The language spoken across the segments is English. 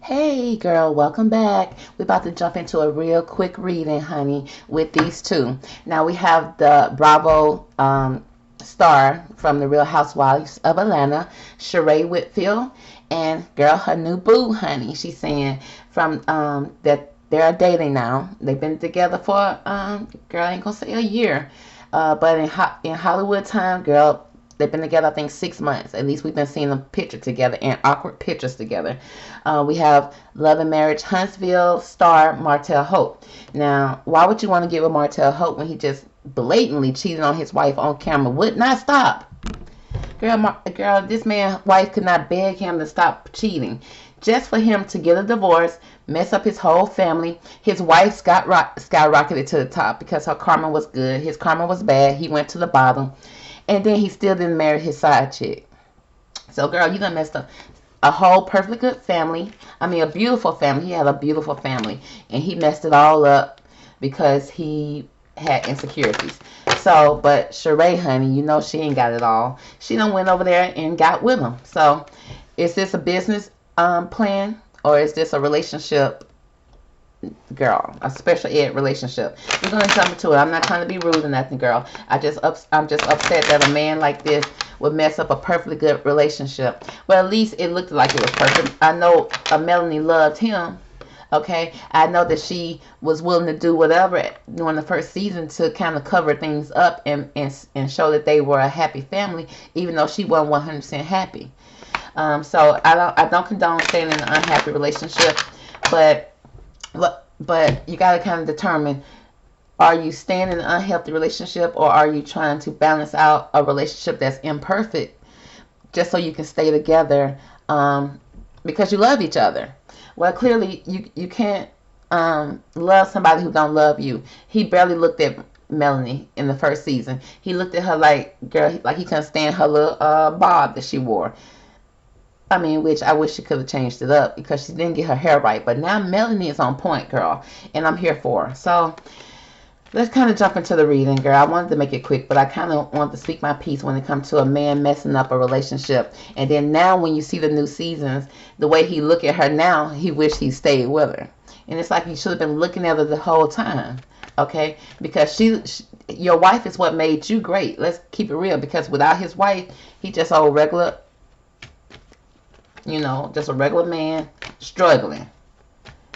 Hey girl, welcome back. We're about to jump into a real quick reading, honey, with these two. Now we have the Bravo star from the Real Housewives of Atlanta, Sheree Whitfield, and girl, her new boo, honey. She's saying from that they're dating now. They've been together for girl, I ain't gonna say a year, but in Hollywood time, girl, they've been together, I think, 6 months. At least we've been seeing them picture together and awkward pictures together. We have Love and Marriage Huntsville star Martell Holt. Now, why would you want to get with Martell Holt when he just blatantly cheated on his wife on camera? Would not stop. Girl, this man's wife could not beg him to stop cheating. Just for him to get a divorce, mess up his whole family. His wife skyrocketed to the top because her karma was good. His karma was bad. He went to the bottom. And then he still didn't marry his side chick. So, girl, you done messed up a whole perfectly good family. I mean, a beautiful family. He had a beautiful family. And he messed it all up because he had insecurities. So, but Sheree, honey, you know she ain't got it all. She done went over there and got with him. So, is this a business plan or is this a relationship? Girl, a special ed relationship. We're gonna jump into it. I'm not trying to be rude or nothing, girl. I'm just upset that a man like this would mess up a perfectly good relationship. Well, at least it looked like it was perfect. I know Melanie loved him. Okay, I know that she was willing to do whatever during the first season to kind of cover things up and show that they were a happy family, even though she wasn't 100% happy. So I don't condone staying in an unhappy relationship, but you got to kind of determine, are you staying in an unhealthy relationship or are you trying to balance out a relationship that's imperfect just so you can stay together because you love each other? Well, clearly you can't love somebody who don't love you. He barely looked at Melanie in the first season. He looked at her like, girl, like he couldn't stand her little bob that she wore. I mean, which I wish she could have changed it up because she didn't get her hair right. But now Melanie is on point, girl, and I'm here for her. So let's kind of jump into the reading, girl. I wanted to make it quick, but I kind of wanted to speak my piece when it comes to a man messing up a relationship. And then now when you see the new seasons, the way he look at her now, he wish he stayed with her. And it's like he should have been looking at her the whole time, okay? Because your wife is what made you great. Let's keep it real. Because without his wife, he just old regular, just a regular man struggling.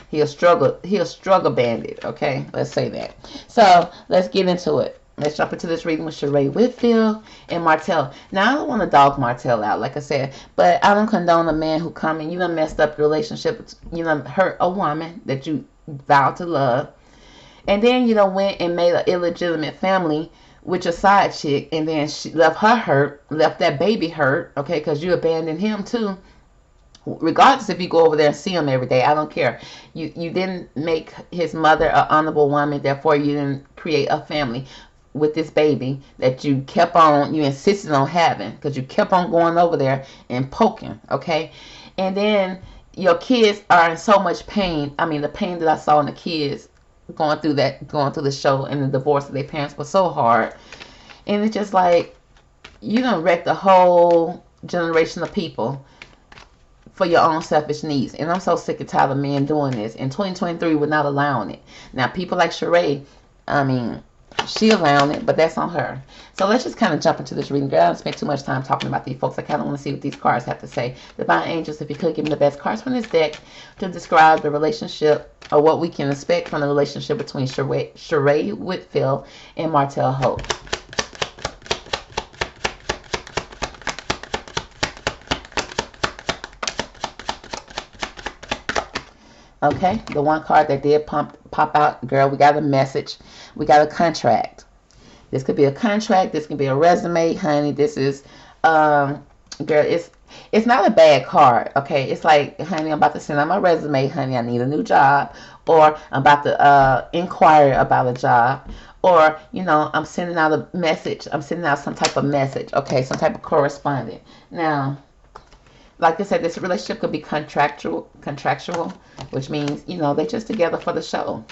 He'll struggle bandit, okay? Let's say that. So, let's get into it. Let's jump into this reading with Sheree Whitfield and Martell. Now, I don't want to dog Martell out, like I said, but I don't condone a man who come and you done messed up the relationship. You done hurt a woman that you vowed to love. And then you done went and made an illegitimate family with your side chick. And then she left her hurt, left that baby hurt, okay? Because you abandoned him too. Regardless if you go over there and see him every day, I don't care. You didn't make his mother an honorable woman, therefore you didn't create a family with this baby that you insisted on having because you kept on going over there and poking, okay? And then your kids are in so much pain. I mean, the pain that I saw in the kids going through the show and the divorce of their parents was so hard. And it's just like, you done wrecked a whole generation of people for your own selfish needs. And I'm so sick and tired of men doing this. And 2023, we're not allowing it. Now, people like Sheree, I mean, she allowing it, but that's on her. So let's just kind of jump into this reading. Girl, I don't spend too much time talking about these folks. I kind of want to see what these cards have to say. Divine Angels, if you could give me the best cards from this deck to describe the relationship or what we can expect from the relationship between Sheree Whitfield and Martell Holt. Okay, the one card that did pop out, girl, we got a message. We got a contract. This could be a contract. This could be a resume, honey. This is, girl, it's not a bad card, okay? It's like, honey, I'm about to send out my resume, honey. I need a new job. Or I'm about to inquire about a job. Or, I'm sending out a message. I'm sending out some type of message, okay? Some type of correspondence. Now, like I said, this relationship could be contractual, which means, they're just together for the show.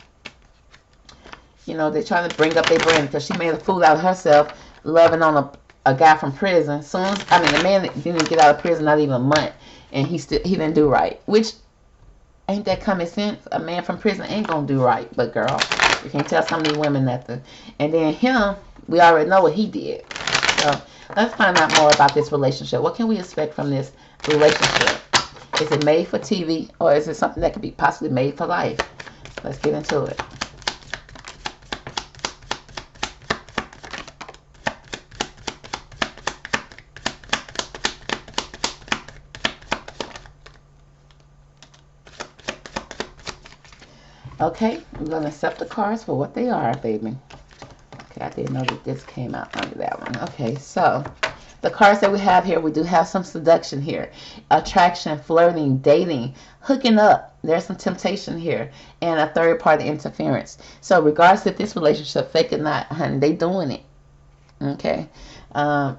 They're trying to bring up their brand because she made a fool out of herself loving on a guy from prison. The man didn't get out of prison not even a month, and he didn't do right. Which, Ain't that common sense? A man from prison ain't gonna do right. But girl, you can't tell some of these women nothing. And then him, we already know what he did. So let's find out more about this relationship. What can we expect from this relationship? Is it made for TV, or is it something that could be possibly made for life? Let's get into it. Okay, I'm going to accept the cards for what they are, baby. Okay, I didn't know that this came out under that one. Okay, so the cards that we have here, we do have some seduction here. Attraction, flirting, dating, hooking up. There's some temptation here. And a third party interference. So regardless if this relationship fake or not, honey, they doing it. Okay.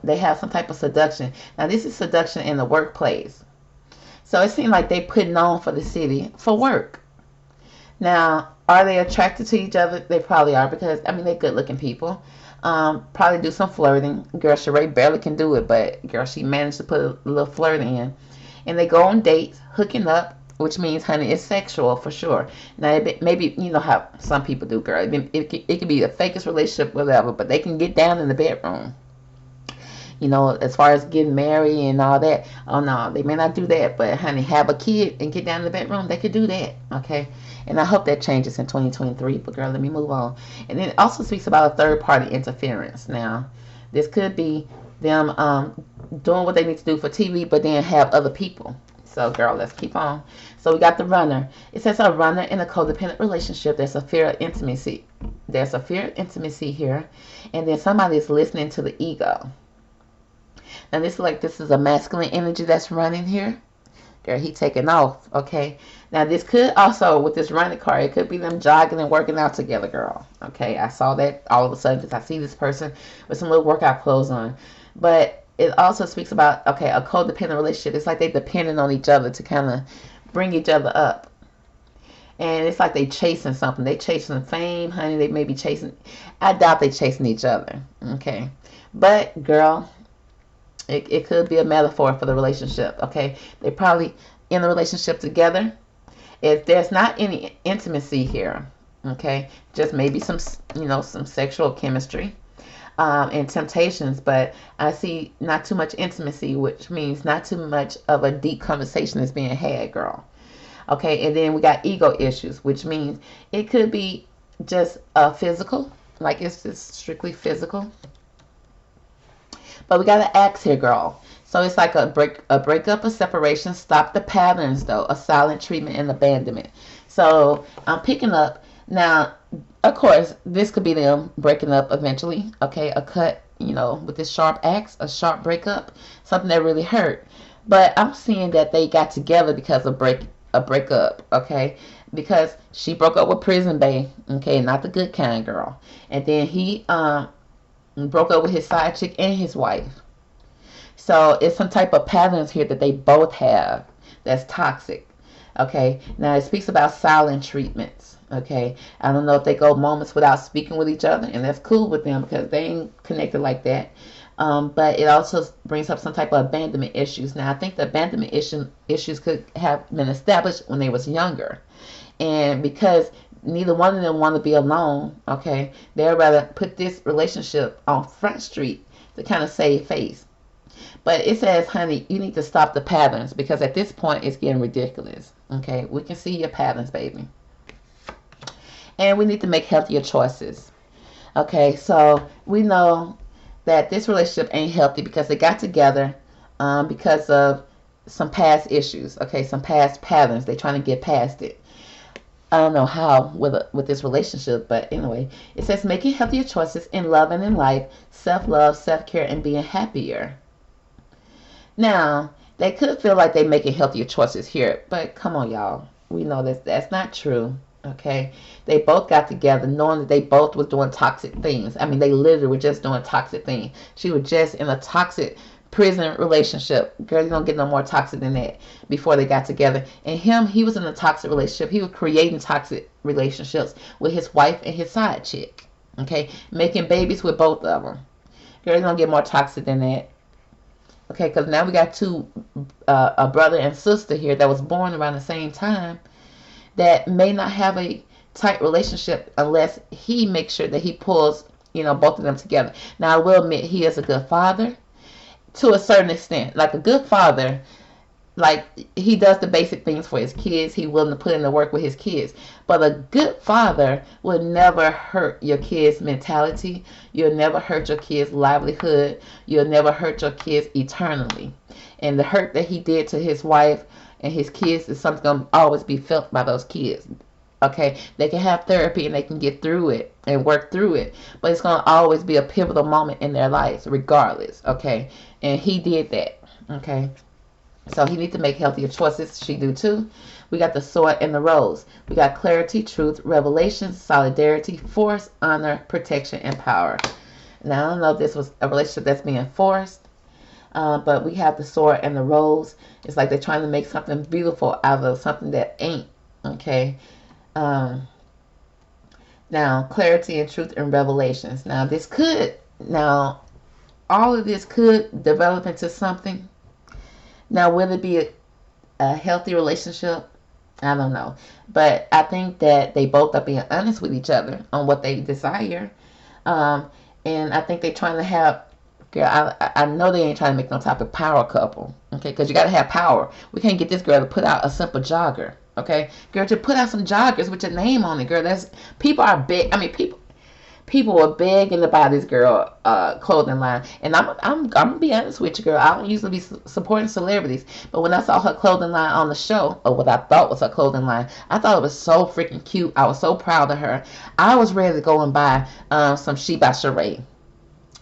They have some type of seduction. Now this is seduction in the workplace. So it seems like they putting on for the city for work. Now, are they attracted to each other? They probably are because, I mean, they're good-looking people. Probably do some flirting. Girl, Sheree barely can do it, but girl, she managed to put a little flirt in. And they go on dates, hooking up, which means, honey, it's sexual for sure. Now, maybe, you know how some people do, girl. It could be the fakest relationship, whatever, but they can get down in the bedroom. You know, as far as getting married and all that. Oh, no, they may not do that. But, honey, have a kid and get down in the bedroom. They could do that, okay? And I hope that changes in 2023. But, girl, let me move on. And then it also speaks about a third-party interference. Now, this could be them doing what they need to do for TV, but then have other people. So, girl, let's keep on. So, we got the runner. It says a runner in a codependent relationship. There's a fear of intimacy. There's a fear of intimacy here. And then somebody is listening to the ego. And this is a masculine energy that's running here. Girl, he taking off, okay? Now, this could also, with this running card, it could be them jogging and working out together, girl. Okay, I saw that all of a sudden because I see this person with some little workout clothes on. But it also speaks about, okay, a codependent relationship. It's like they depending on each other to kind of bring each other up. And it's like they chasing something. They chasing fame, honey. They may be chasing, I doubt they chasing each other, okay? But, girl, it could be a metaphor for the relationship, okay? They probably in the relationship together. If there's not any intimacy here, okay, just maybe some, you know, some sexual chemistry and temptations, but I see not too much intimacy, which means not too much of a deep conversation is being had, girl. Okay, and then we got ego issues, which means it could be just physical, like it's just strictly physical. But we got an axe here, girl. So it's like a breakup, a separation. Stop the patterns, though. A silent treatment and abandonment. So I'm picking up. Now, of course, this could be them breaking up eventually. Okay, a cut, you know, with this sharp axe, a sharp breakup. Something that really hurt. But I'm seeing that they got together because of a breakup. Okay, because she broke up with Prison Bay. Okay, not the good kind, girl. And then he broke up with his side chick and his wife. So it's some type of patterns here that they both have that's toxic. Okay, now it speaks about silent treatments. Okay, I don't know if they go moments without speaking with each other, and that's cool with them because they ain't connected like that. But it also brings up some type of abandonment issues. Now I think the abandonment issues could have been established when they was younger, and because neither one of them want to be alone, okay, they'd rather put this relationship on Front Street to kind of save face. But it says, honey, you need to stop the patterns because at this point it's getting ridiculous. Okay, we can see your patterns, baby. And we need to make healthier choices. Okay, so we know that this relationship ain't healthy because they got together because of some past issues. Okay, some past patterns. They're trying to get past it. I don't know how with this relationship, but anyway, it says making healthier choices in love and in life, self-love, self-care, and being happier. Now, they could feel like they're making healthier choices here, but come on, y'all. We know that's not true, okay? They both got together knowing that they both was doing toxic things. I mean, they literally were just doing toxic things. She was just in a toxic prison relationship. Girl, you don't get no more toxic than that before they got together. And he was in a toxic relationship. He was creating toxic relationships with his wife and his side chick, okay? Making babies with both of them. Girl, you don't get more toxic than that. Okay, because now we got two, a brother and sister here that was born around the same time. that may not have a tight relationship unless he makes sure that he pulls, both of them together. Now, I will admit he is a good father to a certain extent. Like a good father, like he does the basic things for his kids. He willing to put in the work with his kids. But a good father will never hurt your kids' mentality. You'll never hurt your kids' livelihood. You'll never hurt your kids eternally. And the hurt that he did to his wife and his kids is something going to always be felt by those kids. Okay, they can have therapy and they can get through it and work through it, but it's going to always be a pivotal moment in their lives regardless. Okay, and he did that. Okay, so he needs to make healthier choices. She do too. We got the sword and the rose. We got clarity, truth, revelation, solidarity, force, honor, protection, and power. Now, I don't know if this was a relationship that's being forced, but we have the sword and the rose. It's like they're trying to make something beautiful out of something that ain't. Okay. Now, clarity and truth and revelations. Now, all of this could develop into something. Now, will it be a healthy relationship? I don't know. But I think that they both are being honest with each other on what they desire. And I think they're trying to have, girl, I know they ain't trying to make no type of power couple. Okay, because you got to have power. We can't get this girl to put out a simple jogger. Okay, girl, to put out some joggers with your name on it, girl. People are big. I mean, people were begging to buy this girl clothing line, and I'm gonna be honest with you, girl. I don't usually be supporting celebrities, but when I saw her clothing line on the show, or what I thought was her clothing line, I thought it was so freaking cute. I was so proud of her. I was ready to go and buy some She by Sheree.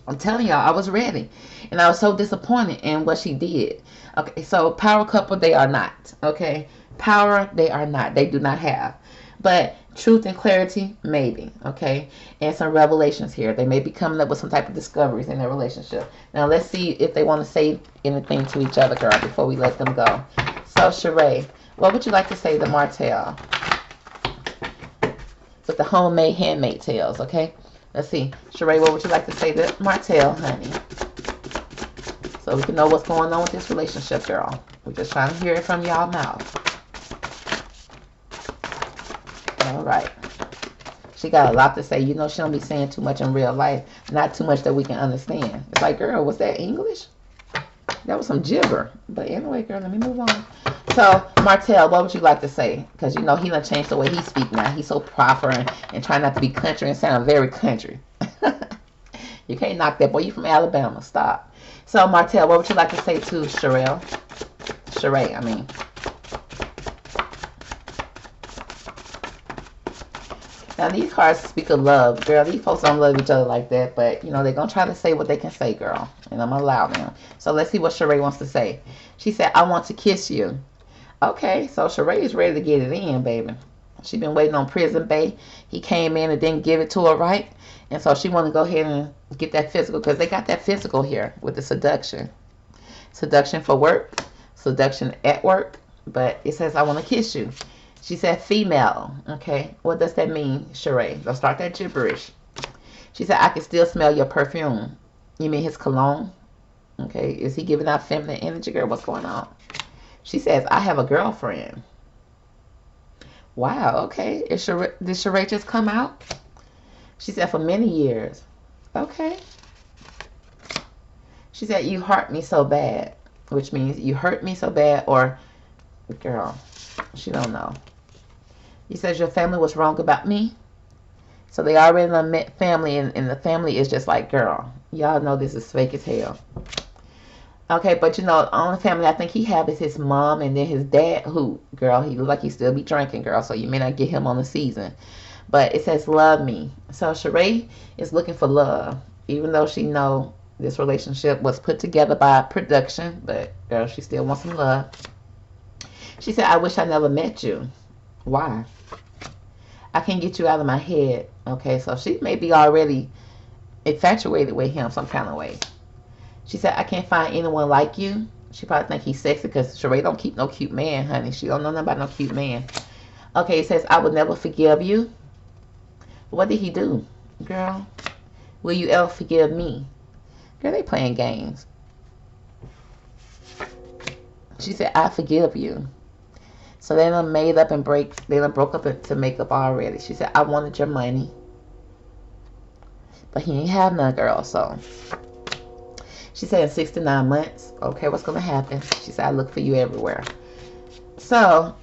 I'm telling y'all, I was ready, and I was so disappointed in what she did. Okay, so power couple they are not. Okay. Power, they are not. They do not have. But truth and clarity, maybe. Okay? And some revelations here. They may be coming up with some type of discoveries in their relationship. Now, let's see if they want to say anything to each other, girl, before we let them go. So, Sheree, what would you like to say to Martell? With the homemade, handmade tales, okay? Let's see. Sheree, what would you like to say to Martell, honey? So we can know what's going on with this relationship, girl. We're just trying to hear it from y'all mouth. All right. She got a lot to say. She don't be saying too much in real life. Not too much that we can understand. It's like, girl, was that English? That was some gibber. But anyway, girl, let me move on. So, Martell, what would you like to say? Because, he done changed the way he speak now. He's so proper and trying not to be country and sound very country. You can't knock that boy. You from Alabama. Stop. So, Martell, what would you like to say to Sheree, I mean. Now, these cards speak of love. Girl, these folks don't love each other like that. But, they're going to try to say what they can say, girl. And I'm going to allow them. So, let's see what Sheree wants to say. She said, I want to kiss you. Okay, so Sheree is ready to get it in, baby. She been waiting on Prison Bay. He came in and didn't give it to her right. And so she want to go ahead and get that physical. Because they got that physical here with the seduction. Seduction for work. Seduction at work. But it says, I want to kiss you. She said female. Okay. What does that mean, Sheree? Don't start that gibberish. She said, I can still smell your perfume. You mean his cologne? Okay. Is he giving out feminine energy, girl? What's going on? She says, I have a girlfriend. Wow. Okay. Did Sheree just come out? She said, for many years. Okay. She said, you hurt me so bad. Which means you hurt me so bad, or, girl, she don't know. He says your family was wrong about me. So they already met family, and the family is just like, girl, y'all know this is fake as hell. Okay, but the only family I think he have is his mom and then his dad, who, girl, he look like he still be drinking, girl, so you may not get him on the season. But it says love me. So Sheree is looking for love, even though she know this relationship was put together by production, but girl, she still wants some love. She said, I wish I never met you. Why? I can't get you out of my head. Okay, so she may be already infatuated with him some kind of way. She said, I can't find anyone like you. She probably think he's sexy because Sheree don't keep no cute man, honey. She don't know nothing about no cute man. Okay, it says, I would never forgive you. What did he do? Girl, will you ever forgive me? Girl, they playing games. She said, I forgive you. So they done made up and they done broke up to make up already. She said, I wanted your money. But he ain't have none, girl. So she said in 6 to 9 months, okay, what's going to happen? She said, I look for you everywhere. So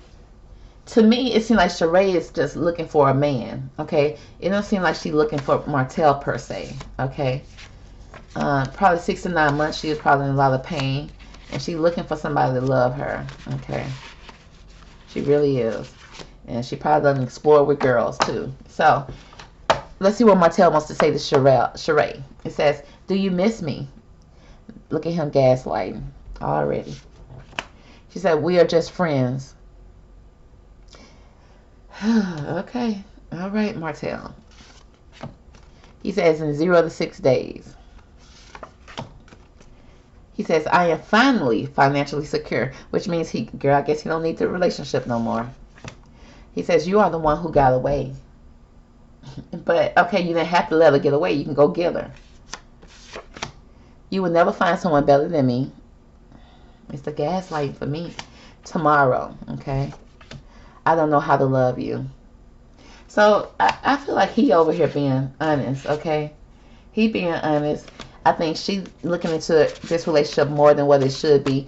to me, it seems like Sheree is just looking for a man, okay? It don't seem like she's looking for Martell per se, okay? Probably 6 to 9 months, she was probably in a lot of pain. And she's looking for somebody to love her, okay? She really is. And she probably doesn't explore with girls, too. So, let's see what Martell wants to say to Sheree. It says, do you miss me? Look at him gaslighting already. She said, we are just friends. Okay. All right, Martell. He says, in 0 to 6 days. He says, I am finally financially secure, which means girl, I guess he don't need the relationship no more. He says, you are the one who got away. But, okay, you didn't have to let her get away. You can go get her. You will never find someone better than me. It's the gaslighting for me. Tomorrow, okay? I don't know how to love you. So, I feel like he over here being honest, okay? He being honest. I think she's looking into this relationship more than what it should be.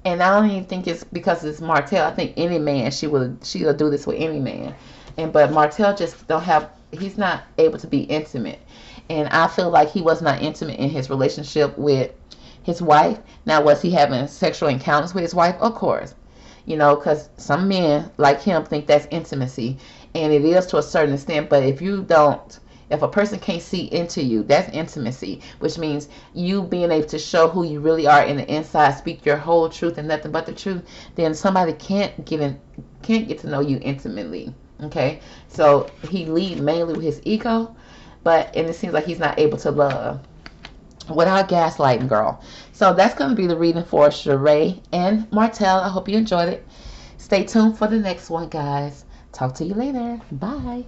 And I don't even think it's because it's Martell. I think any man, she'll do this with any man. But Martell just he's not able to be intimate. And I feel like he was not intimate in his relationship with his wife. Now, was he having sexual encounters with his wife? Of course. You know, because some men like him think that's intimacy. And it is to a certain extent. But if a person can't see into you, that's intimacy, which means you being able to show who you really are in the inside, speak your whole truth and nothing but the truth, then somebody can't get to know you intimately. Okay, so he lead mainly with his ego, and it seems like he's not able to love without gaslighting, girl. So that's going to be the reading for Sheree and Martell. I hope you enjoyed it. Stay tuned for the next one, guys. Talk to you later. Bye.